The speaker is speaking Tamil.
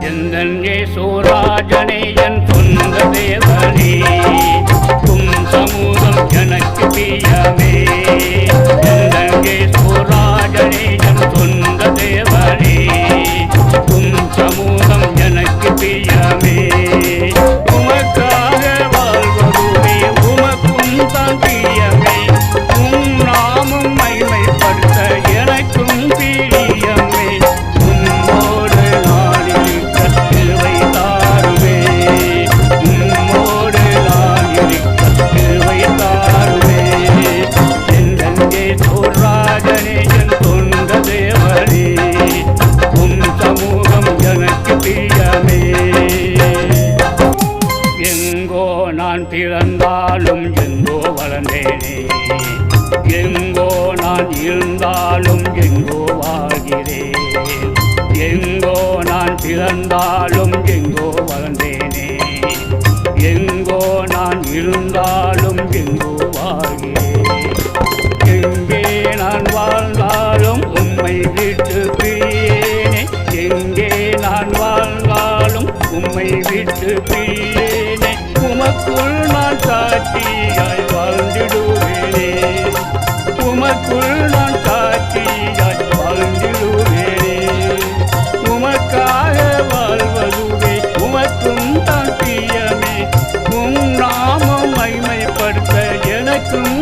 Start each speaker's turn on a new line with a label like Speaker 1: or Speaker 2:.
Speaker 1: எந்தன் ஏசுராஜனே என் சொந்த தேவனே உம் சமூகம் எனக்கு பிரியமே எந்தன் ஏசுராஜனே என் சொந்த தேவனே உம் சமூகம் எனக்கு பிரியமே உமக்காக வாழ்வதுவே உமக்கும் தான் பிரியமே உம் நாமம் மகிமைப்படுத்த எனக்கும் பிரியமே உம்மோடு நான் இருக்க கிருபை தாருமே உம்மோடு நான் இருக்க கிருபை தாருமே எந்தன் ஏசுராஜனே என் சொந்த தேவனே உம் சமூகம் எனக்கு பிரியமே எங்கோ நான் பிறந்தாலும் எங்கோ வளர்ந்தேனே எங்கோ நான் இருந்தாலும் எங்கோ வாழ்கிறேன் எங்கோ நான் பிறந்தாலும் எங்கோ வளர்ந்தேனே எங்கோ நான் இருந்தாலும் எங்கோ வாழ்கிறேன் எங்கே நான் வாழ்ந்தாலும் உம்மை விட்டு பிரியேனே எங்கே நான் வாழ்ந்தாலும் உம்மை விட்டு பிரியேனே உமக்குள் நான் சாட்சியாய் வாழ்ந்திடுவேனே உமக்குள் நான் சாட்சியாய் வாழ்ந்திடுவேனே உமக்காக வாழ்வதுவே உமக்கும் தான் பிரியமே உம் நாமம் மகிமைப்படுத்த எனக்கும்